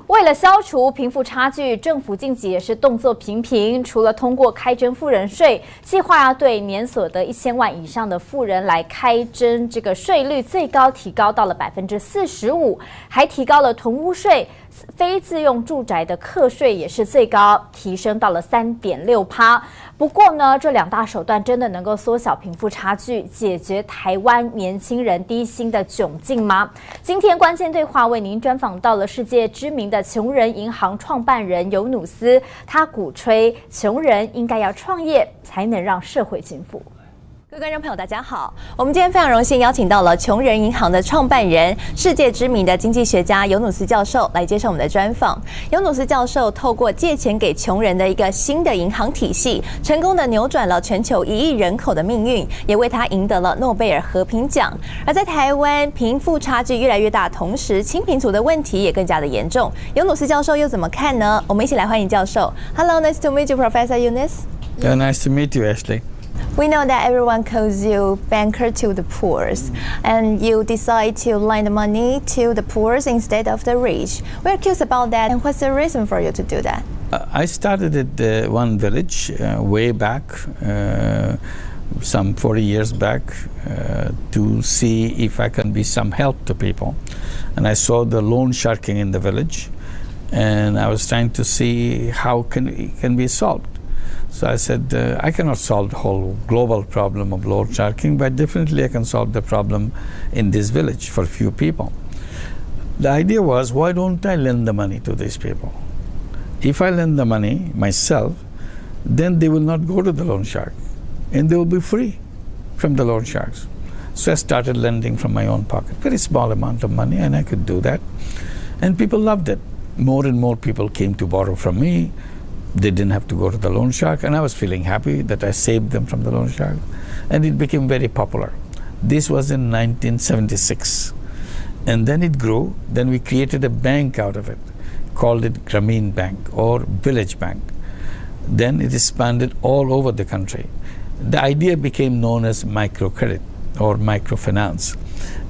为了消除贫富差距，政府近期也是动作频频。除了通过开征富人税，计划要对年所得1000万以上的富人来开征这个税率最高提高到了45%，还提高了囤屋税。非自用住宅的课税也是最高，提升到了3.6%。不过呢，这两大手段真的能够缩小贫富差距，解决台湾年轻人低薪的窘境吗？今天关键对话为您专访到了世界知名的穷人银行创办人尤努斯，他鼓吹穷人应该要创业，才能让社会进步。各位观众朋友，大家好！我们今天非常荣幸邀请到了穷人银行的创办人、世界知名的经济学家尤努斯教授来接受我们的专访。尤努斯教授透过借钱给穷人的一个新的银行体系，成功的扭转了全球1亿人口的命运，也为他赢得了诺贝尔和平奖。而在台湾，贫富差距越来越大，同时清贫族的问题也更加的严重。尤努斯教授又怎么看呢？我们一起来欢迎教授。Hello, nice to meet you, Professor Eunice. Yeah, nice to meet you, Ashley. We know that everyone calls you banker to the poor, and you decide to lend money to the poor instead of the rich. We're curious about that, and what's the reason for you to do that? I started at one village way back, some 40 years back, to see if I can be some help to people. And I saw the loan sharking in the village, and I was trying to see how it can be solved. So I said, I cannot solve the whole global problem of loan sharking, but definitely I can solve the problem in this village for a few people. The idea was, why don't I lend the money to these people? If I lend the money myself, then they will not go to the loan shark, and they will be free from the loan sharks. So I started lending from my own pocket, very small amount of money, and I could do that. And people loved it. More and more people came to borrow from me. They didn't have to go to the loan shark, and I was feeling happy that I saved them from the loan shark, and it became very popular. This was in 1976, and then it grew. Then we created a bank out of it, called it Grameen Bank or Village Bank. Then it expanded all over the country. The idea became known as microcredit or microfinance.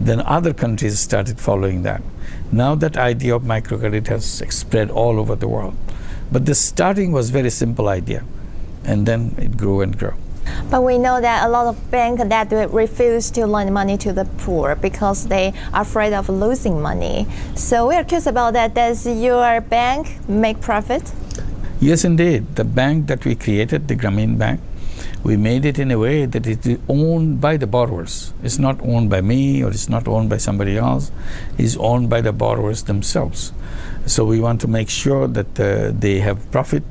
Then other countries started following that. Now that idea of microcredit has spread all over the world. But the starting was very simple idea, and then it grew and grew. But we know that a lot of banks that refuse to lend money to the poor because they are afraid of losing money. So we are curious about that. Does your bank make profit? Yes, indeed. The bank that we created, the Grameen Bank, we made it in a way that it is owned by the borrowers. It's not owned by me, or it's not owned by somebody else. It's owned by the borrowers themselves. So we want to make sure that they have profit,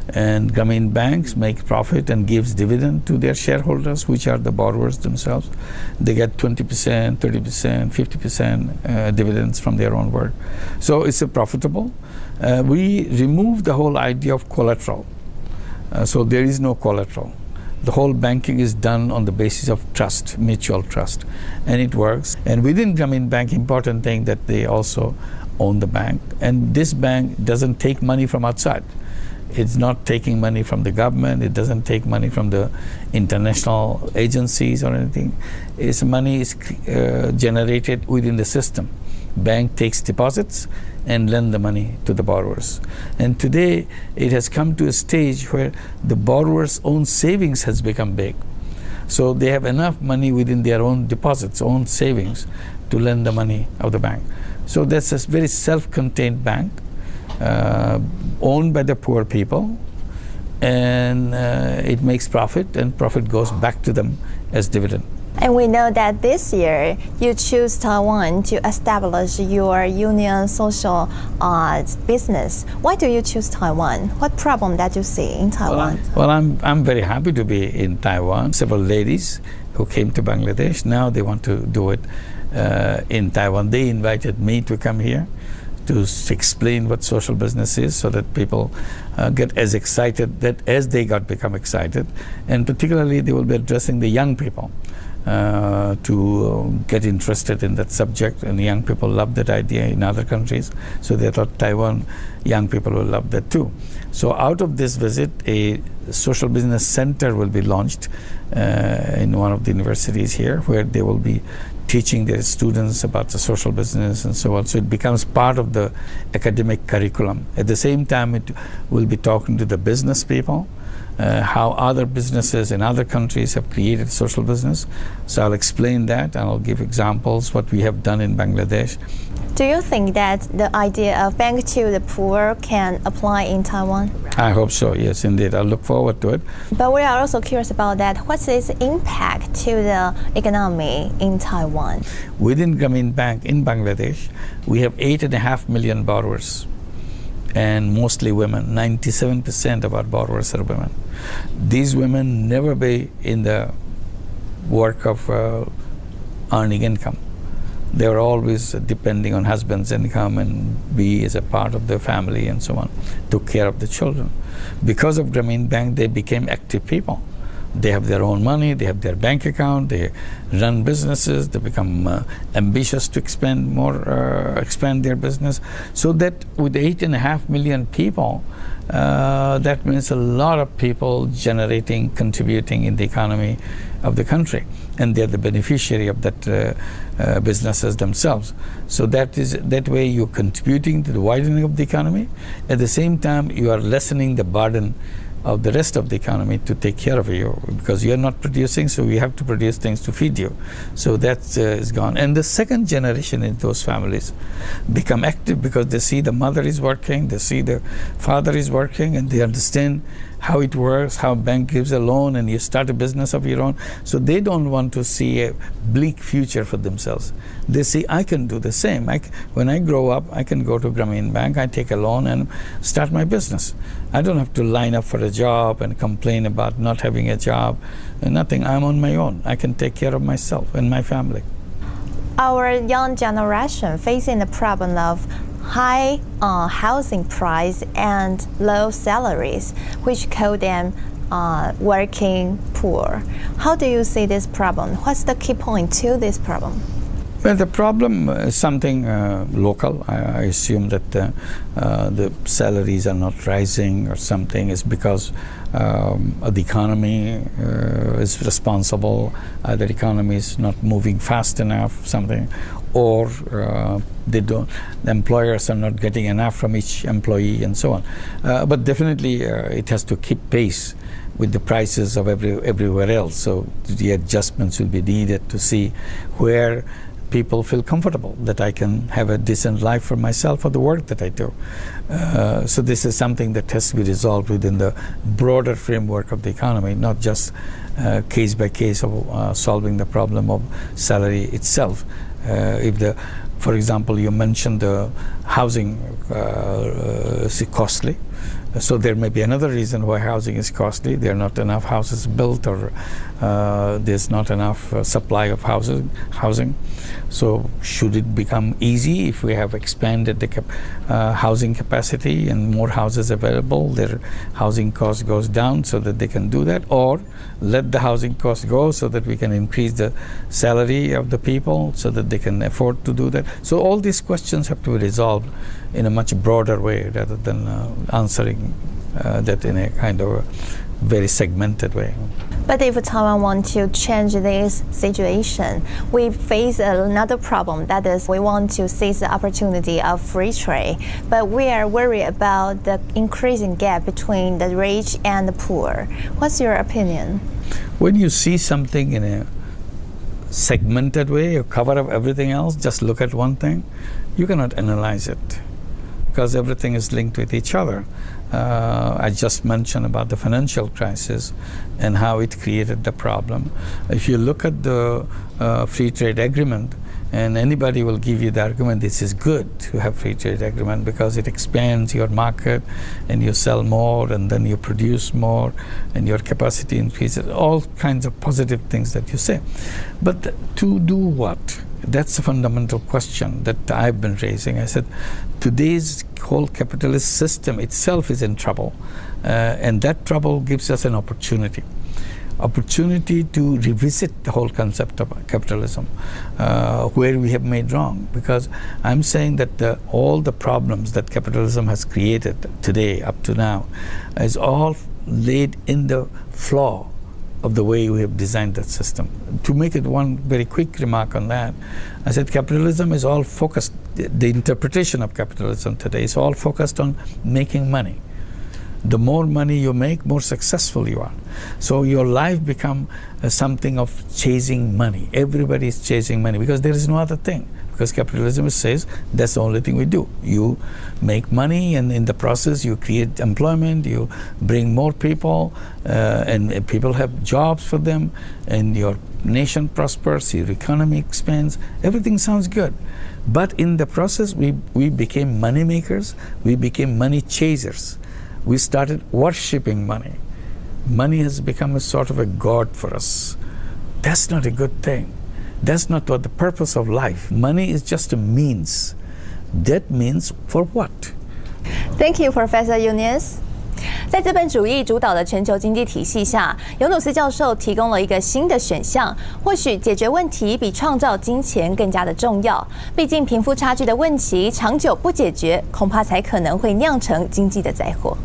and Grameen banks make profit and gives dividend to their shareholders, which are the borrowers themselves. They get 20%, 30%, 50% dividends from their own work. So it's a profitable. We remove the whole idea of collateral. So there is no collateral. The whole banking is done on the basis of trust, mutual trust, and it works. And within Grameen Bank, important thing that they also own the bank, and this bank doesn't take money from outside. It's not taking money from the government. It doesn't take money from the international agencies or anything. Its money is generated within the system. Bank takes deposits and lend the money to the borrowers. And today it has come to a stage where the borrowers' own savings has become big. So they have enough money within their own deposits, own savings, to lend the money of the bank. So that's a very self-contained bank, owned by the poor people, and it makes profit, and profit goes back to them as dividend. And we know that this year you choose Taiwan to establish your union social business. Why do you choose Taiwan? What problem that you see in Taiwan? Well, I'm very happy to be in Taiwan. Several ladies who came to Bangladesh, now they want to do it in Taiwan. They invited me to come here to explain what social business is, so that people get as excited as they become excited, and particularly they will be addressing the young people to get interested in that subject. And young people love that idea in other countries, so they thought Taiwan young people will love that too. So out of this visit, a social business center will be launched in one of the universities here, where they will be teaching their students about the social business and so on. So it becomes part of the academic curriculum. At the same time, it will be talking to the business people, how other businesses in other countries have created social business. So I'll explain that, and I'll give examples what we have done in Bangladesh. Do you think that the idea of bank to the poor can apply in Taiwan? I hope so, yes, indeed. I look forward to it. But we are also curious about that. What's its impact to the economy in Taiwan? Within Grameen Bank in Bangladesh, we have 8.5 million borrowers, and mostly women. 97% of our borrowers are women. These women never be in the work of earning income. They are always depending on husband's income and be as a part of their family and so on, took care of the children. Because of Grameen Bank, they became active people. They have their own money, they have their bank account, they run businesses, they become ambitious to expand their business. So that with 8.5 million people, that means a lot of people generating, contributing in the economy of the country, and they're the beneficiary of that businesses themselves. So that way you're contributing to the widening of the economy. At the same time, you are lessening the burden of the rest of the economy to take care of you, because you're not producing, so we have to produce things to feed you. So that is gone. And the second generation in those families become active because they see the mother is working, they see the father is working, and they understand how it works, how a bank gives a loan and you start a business of your own. So they don't want to see a bleak future for themselves. They see, I can do the same. When I grow up, I can go to Grameen Bank, I take a loan and start my business. I don't have to line up for a job and complain about not having a job. Nothing. I'm on my own. I can take care of myself and my family. Our young generation facing the problem of high housing price and low salaries, which call them working poor. How do you see this problem? What's the key point to this problem? Well, the problem is something local. I assume that the salaries are not rising or something is because the economy is responsible, the economy is not moving fast enough, something, or the employers are not getting enough from each employee and so on. But definitely it has to keep pace with the prices of everywhere else. So the adjustments will be needed to see where people feel comfortable, that I can have a decent life for myself for the work that I do. So this is something that has to be resolved within the broader framework of the economy, not just case by case of solving the problem of salary itself. For example, you mentioned the housing is costly. So there may be another reason why housing is costly. There are not enough houses built, or there's not enough supply of housing. So should it become easy if we have expanded the housing capacity and more houses available, their housing cost goes down so that they can do that, or let the housing cost go so that we can increase the salary of the people so that they can afford to do that. So all these questions have to be resolved in a much broader way rather than answering that in a kind of a very segmented way. But if Taiwan wants to change this situation, we face another problem. That is, we want to seize the opportunity of free trade, but we are worried about the increasing gap between the rich and the poor. What's your opinion? When you see something in a segmented way, you cover up everything else, just look at one thing, you cannot analyze it, because everything is linked with each other. I just mentioned about the financial crisis and how it created the problem. If you look at the free trade agreement, and anybody will give you the argument, this is good to have free trade agreement because it expands your market and you sell more and then you produce more and your capacity increases, all kinds of positive things that you say. But to do what? That's a fundamental question that I've been raising. I said, today's whole capitalist system itself is in trouble, and that trouble gives us an opportunity to revisit the whole concept of capitalism, where we have made wrong. Because I'm saying that all the problems that capitalism has created today, up to now, is all laid in the flaw of the way we have designed that system. To make it one very quick remark on that, I said capitalism is all focused, the interpretation of capitalism today is all focused on making money. The more money you make, more successful you are. So your life become something of chasing money. Everybody is chasing money because there is no other thing. Because capitalism says that's the only thing we do. You make money, and in the process you create employment, you bring more people, and people have jobs for them, and your nation prospers, your economy expands. Everything sounds good. But in the process, we became money makers, we became money chasers. We started worshipping money. Money has become a sort of a god for us. That's not a good thing. That's not what the purpose of life. Money is just a means. That means for what? Thank you, Professor Yunus. 在资本主义主导的全球经济体系下，尤努斯教授提供了一个新的选项。或许解决问题比创造金钱更加的重要。毕竟贫富差距的问题长久不解决，恐怕才可能会酿成经济的灾祸。